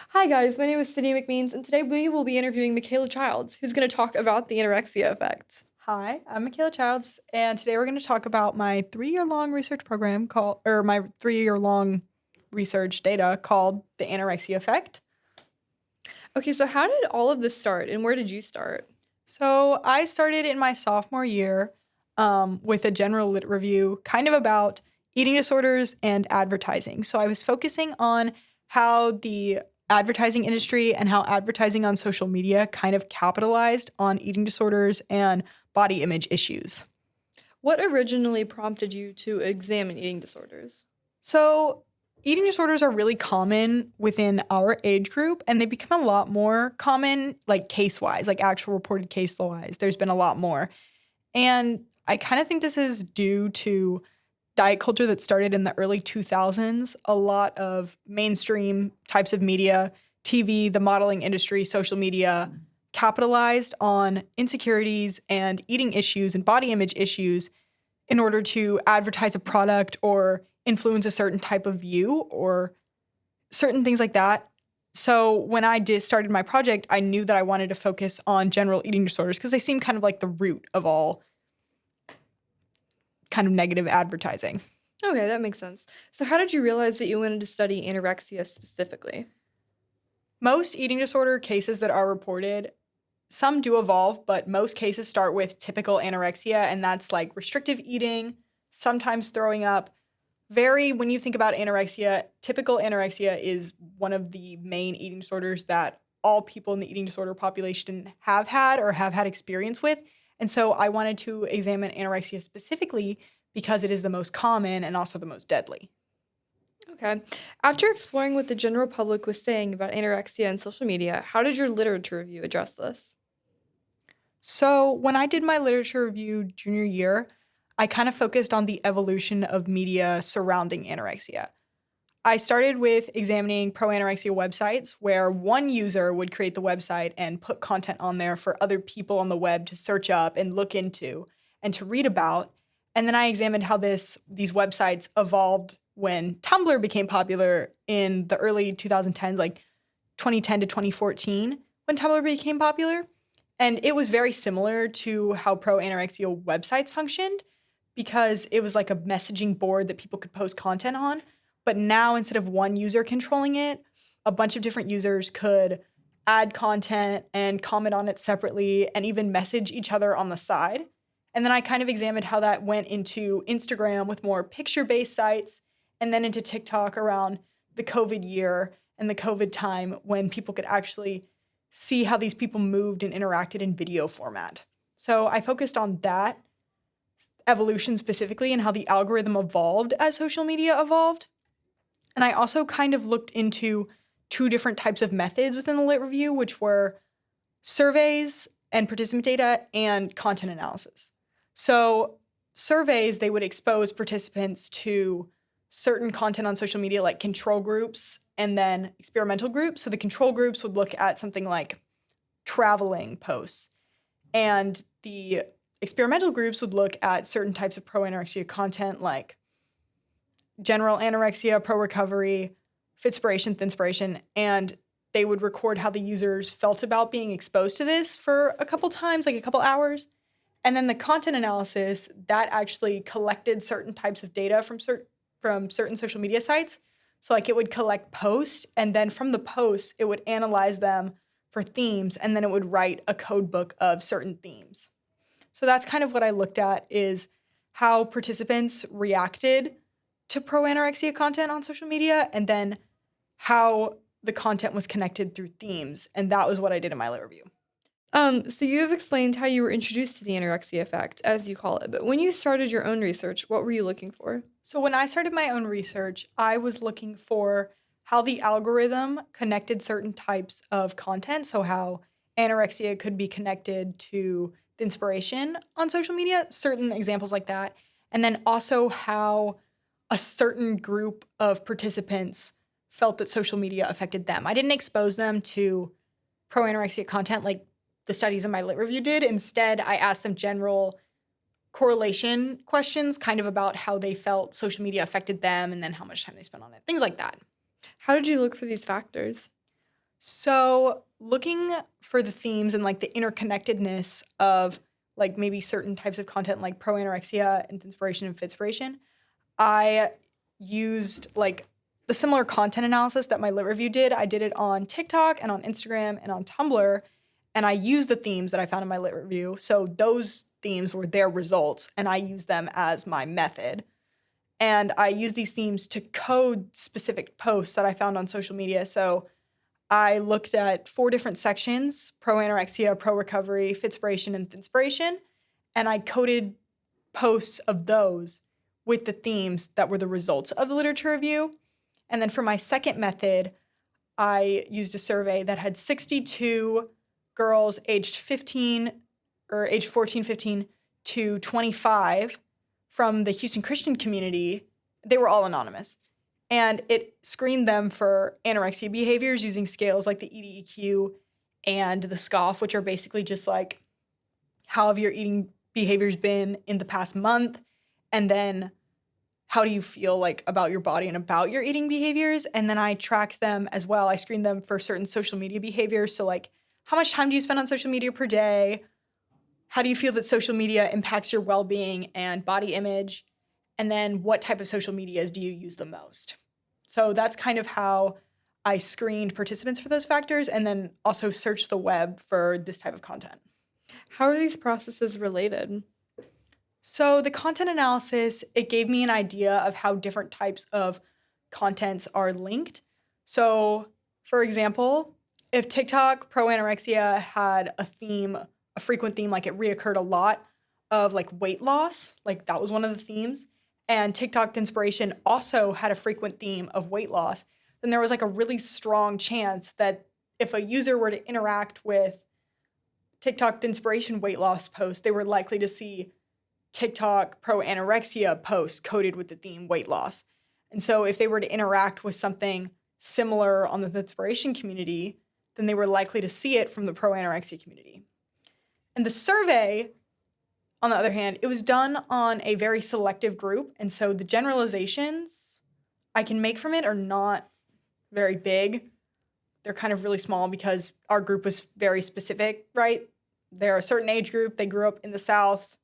Hi guys, my name is Sydney McMeans, and today we will be interviewing McKayla Childs, who's going to talk about the anorexia effect. Hi, I'm McKayla Childs, and today we're going to talk about my 3 year long research program or my 3 year long research data called the anorexia effect. Okay, so how did all of this start, and where did you start? So I started in my sophomore year with a general lit review, kind of about eating disorders and advertising. So I was focusing on how the advertising industry and how advertising on social media kind of capitalized on eating disorders and body image issues. What originally prompted you to examine eating disorders? So, eating disorders are really common within our age group, and they become a lot more common, like case wise, like actual reported case wise. There's been a lot more. And I kind of think this is due to diet culture that started in the early 2000s. A lot of mainstream types of media, TV, the modeling industry, social media capitalized on insecurities and eating issues and body image issues in order to advertise a product or influence a certain type of view or certain things like that. So when I started my project, I knew that I wanted to focus on general eating disorders because they seem kind of like the root of all kind of negative advertising. Okay, that makes sense. So, how did you realize that you wanted to study anorexia specifically? Most eating disorder cases that are reported, some do evolve, but most cases start with typical anorexia, and that's like restrictive eating, sometimes throwing up. When you think about anorexia, typical anorexia is one of the main eating disorders that all people in the eating disorder population have had or have had experience with. And so I wanted to examine anorexia specifically because it is the most common and also the most deadly. Okay. After exploring what the general public was saying about anorexia and social media, how did your literature review address this? So when I did my literature review junior year, I kind of focused on the evolution of media surrounding anorexia. I started with examining pro anorexia websites where one user would create the website and put content on there for other people on the web to search up and look into and to read about. And then I examined how these websites evolved when Tumblr became popular in the early 2010s, like 2010 to 2014, when Tumblr became popular. And it was very similar to how pro anorexia websites functioned because it was like a messaging board that people could post content on. But now, instead of one user controlling it, a bunch of different users could add content and comment on it separately and even message each other on the side. And then I kind of examined how that went into Instagram with more picture based sites and then into TikTok around the COVID year and the COVID time when people could actually see how these people moved and interacted in video format. So I focused on that evolution specifically and how the algorithm evolved as social media evolved. And I also kind of looked into two different types of methods within the lit review, which were surveys and participant data and content analysis. So, surveys, they would expose participants to certain content on social media, like control groups and then experimental groups. So, the control groups would look at something like traveling posts, and the experimental groups would look at certain types of pro anorexia content like general anorexia, pro recovery, fitspiration, thinspiration, and they would record how the users felt about being exposed to this for a couple times, like a couple hours. And then the content analysis that actually collected certain types of data from certain social media sites. So like it would collect posts, and then from the posts it would analyze them for themes, and then it would write a code book of certain themes. So that's kind of what I looked at, is how participants reacted to pro anorexia content on social media, and then how the content was connected through themes. And that was what I did in my lit review. So you have explained how you were introduced to the anorexia effect, as you call it, but when you started your own research, what were you looking for? So when I started my own research, I was looking for how the algorithm connected certain types of content. So how anorexia could be connected to the inspiration on social media, certain examples like that. And then also how a certain group of participants felt that social media affected them. I didn't expose them to pro anorexia content like the studies in my lit review did. Instead, I asked them general correlation questions, kind of about how they felt social media affected them and then how much time they spent on it, things like that. How did you look for these factors? So, looking for the themes and like the interconnectedness of like maybe certain types of content like pro anorexia and inspiration and fitspiration, I used like the similar content analysis that my lit review did. I did it on TikTok and on Instagram and on Tumblr, and I used the themes that I found in my lit review. So those themes were their results, and I used them as my method. And I used these themes to code specific posts that I found on social media. So I looked at 4 different sections: pro anorexia, pro recovery, fitspiration, and thinspiration, and I coded posts of those with the themes that were the results of the literature review. And then for my second method, I used a survey that had 62 girls aged 15 or aged 14, 15 to 25 from the Houston Christian community. They were all anonymous. And it screened them for anorexia behaviors using scales like the EDEQ and the SCOFF, which are basically just like, how have your eating behaviors been in the past month? And then how do you feel like about your body and about your eating behaviors? And then I tracked them as well. I screened them for certain social media behaviors. So like, how much time do you spend on social media per day? How do you feel that social media impacts your well-being and body image? And then what type of social medias do you use the most? So that's kind of how I screened participants for those factors, and then also searched the web for this type of content. How are these processes related? So the content analysis, it gave me an idea of how different types of contents are linked. So for example, if TikTok pro anorexia had a theme, a frequent theme, like it reoccurred a lot of like weight loss, like that was one of the themes, and TikTok inspiration also had a frequent theme of weight loss, then there was like a really strong chance that if a user were to interact with TikTok inspiration weight loss posts, they were likely to see TikTok pro anorexia posts coded with the theme weight loss. And so if they were to interact with something similar on the inspiration community, then they were likely to see it from the pro anorexia community. And the survey, on the other hand, it was done on a very selective group. And so the generalizations I can make from it are not very big. They're kind of really small because our group was very specific, right? They're a certain age group. They grew up in the South.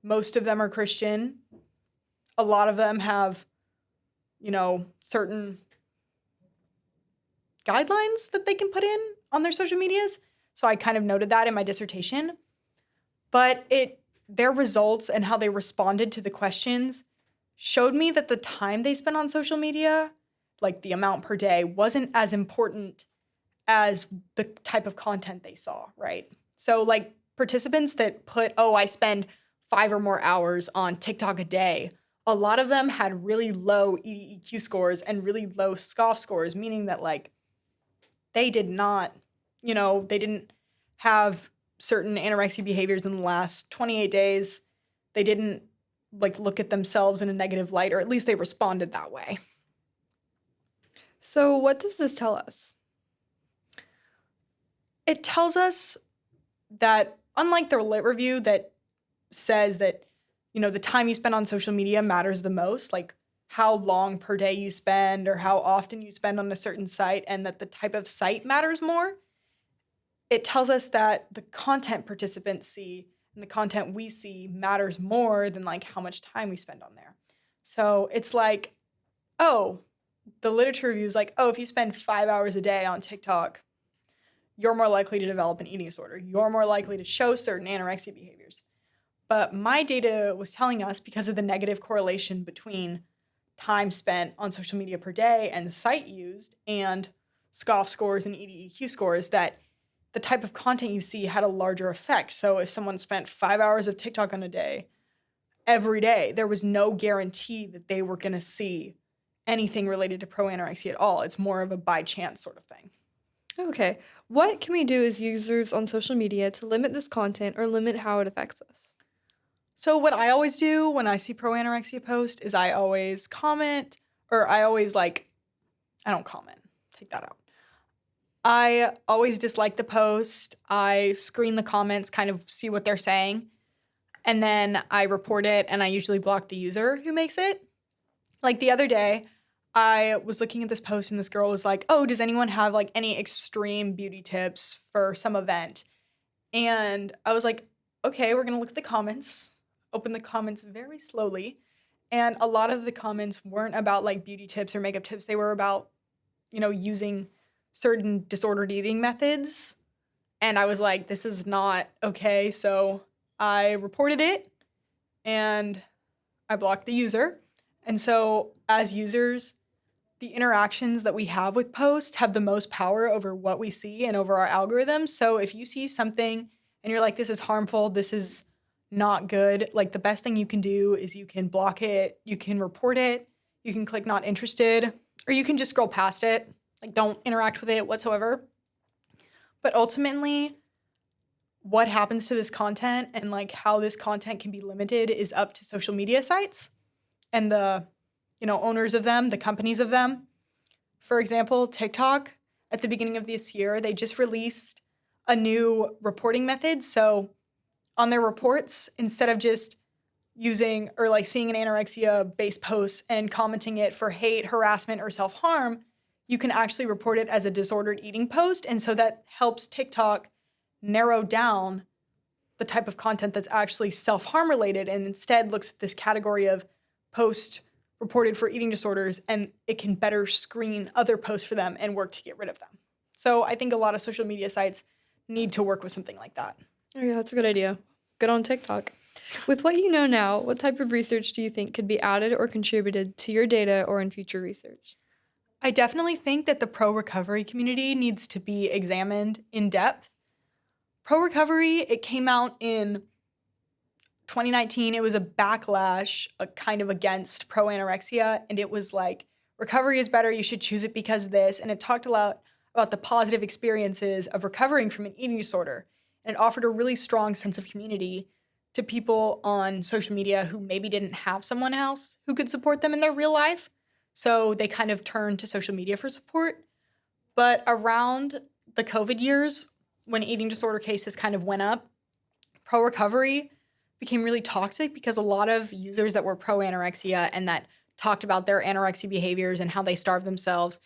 Most of them are Christian. A lot of them have, certain guidelines that they can put in on their social medias. So I kind of noted that in my dissertation. But their results and how they responded to the questions showed me that the time they spent on social media, like the amount per day, wasn't as important as the type of content they saw, right? So like participants that put, oh, I spend 5 or more hours on TikTok a day, a lot of them had really low EDEQ scores and really low SCOFF scores, meaning that like they did not, they didn't have certain anorexia behaviors in the last 28 days. They didn't like look at themselves in a negative light, or at least they responded that way. So, what does this tell us? It tells us that unlike the lit review that says that, the time you spend on social media matters the most, like how long per day you spend or how often you spend on a certain site, and that the type of site matters more, it tells us that the content participants see and the content we see matters more than like how much time we spend on there. So it's like, oh, the literature review is like, oh, if you spend 5 hours a day on TikTok, you're more likely to develop an eating disorder. You're more likely to show certain anorexia behaviors. But my data was telling us, because of the negative correlation between time spent on social media per day and the site used and SCOFF scores and EDEQ scores, that the type of content you see had a larger effect. So if someone spent 5 hours of TikTok on a day, every day, there was no guarantee that they were going to see anything related to pro anorexia at all. It's more of a by chance sort of thing. Okay. What can we do as users on social media to limit this content or limit how it affects us? So what I always do when I see pro anorexia post is I always comment, or I don't comment. Take that out. I always dislike the post. I screen the comments, kind of see what they're saying. And then I report it, and I usually block the user who makes it. Like the other day, I was looking at this post and this girl was like, "Oh, does anyone have like any extreme beauty tips for some event?" And I was like, "Okay, we're going to look at the comments." Open the comments very slowly, and a lot of the comments weren't about like beauty tips or makeup tips. They were about, using certain disordered eating methods. And I was like, "This is not okay." So I reported it and I blocked the user. And so as users, the interactions that we have with posts have the most power over what we see and over our algorithms. So if you see something and you're like, "This is harmful, this is not good," like the best thing you can do is you can block it, you can report it, you can click not interested, or you can just scroll past it. Like, don't interact with it whatsoever. But ultimately, what happens to this content and like how this content can be limited is up to social media sites and the owners of them, the companies of them. For example, TikTok, at the beginning of this year, they just released a new reporting method. So on their reports, instead of just using or like seeing an anorexia based post and commenting it for hate, harassment, or self-harm, you can actually report it as a disordered eating post. And so that helps TikTok narrow down the type of content that's actually self-harm related and instead looks at this category of post reported for eating disorders, and it can better screen other posts for them and work to get rid of them. So I think a lot of social media sites need to work with something like that. Oh, yeah, that's a good idea. Good on TikTok. With what you know now, what type of research do you think could be added or contributed to your data or in future research? I definitely think that the pro recovery community needs to be examined in depth. Pro recovery, it came out in 2019. It was a backlash kind of against pro anorexia, and it was like, recovery is better, you should choose it because of this. And it talked a lot about the positive experiences of recovering from an eating disorder. And it offered a really strong sense of community to people on social media who maybe didn't have someone else who could support them in their real life. So they kind of turned to social media for support. But around the COVID years, when eating disorder cases kind of went up, pro recovery became really toxic because a lot of users that were pro anorexia and that talked about their anorexia behaviors and how they starve themselves,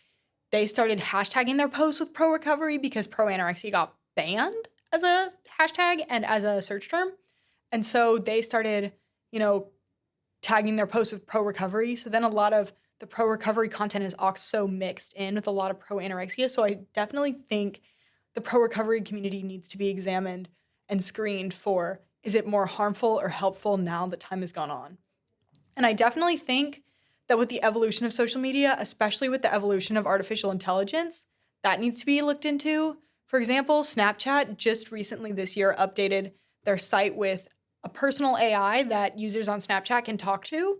they started hashtagging their posts with pro recovery because pro anorexia got banned as a hashtag and as a search term. And so they started, tagging their posts with pro recovery. So then a lot of the pro recovery content is also mixed in with a lot of pro anorexia. So I definitely think the pro recovery community needs to be examined and screened for, is it more harmful or helpful now that time has gone on? And I definitely think that with the evolution of social media, especially with the evolution of artificial intelligence, that needs to be looked into. For example, Snapchat just recently this year updated their site with a personal AI that users on Snapchat can talk to.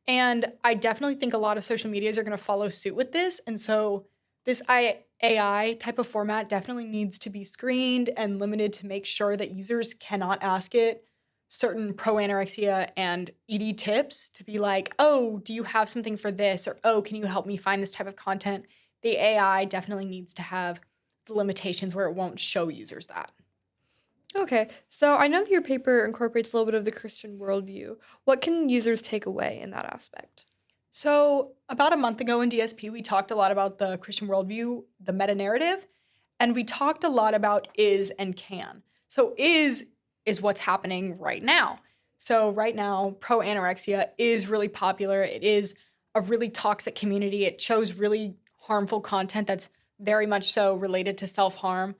And I definitely think a lot of social medias are going to follow suit with this. And so this AI type of format definitely needs to be screened and limited to make sure that users cannot ask it certain pro anorexia and ED tips to be like, "Oh, do you have something for this?" Or, "Oh, can you help me find this type of content?" The AI definitely needs to have the limitations where it won't show users that. Okay, so I know that your paper incorporates a little bit of the Christian worldview. What can users take away in that aspect? So, about a month ago in DSP, we talked a lot about the Christian worldview, the meta narrative, and we talked a lot about is and can. So, is what's happening right now. So, right now, pro anorexia is really popular. It is a really toxic community. It shows really harmful content that's very much so related to self harm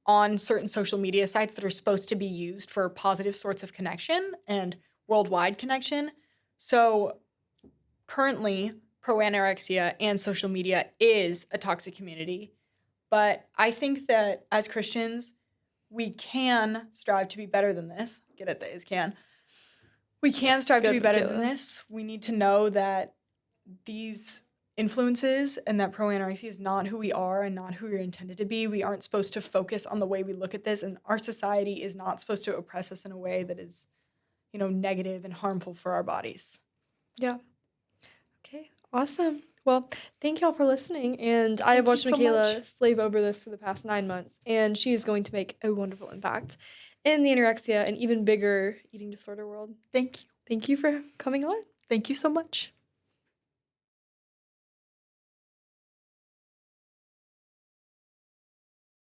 on certain social media sites that are supposed to be used for positive sorts of connection and worldwide connection. So, currently, pro anorexia and social media is a toxic community. But I think that as Christians, we can strive to be better than this. Get it, that is can. We can strive to Good, be better than McKayla. this. We need to know that these influences and that pro anorexia is not who we are and not who we're intended to be. We aren't supposed to focus on the way we look at this, and our society is not supposed to oppress us in a way that is, negative and harmful for our bodies. Yeah. Okay, awesome. Well, thank y'all for listening. And I have Thank you watched so much. McKayla slave over this for the past 9 months, and she is going to make a wonderful impact in the anorexia and even bigger eating disorder world. Thank you. Thank you for coming on. Thank you so much.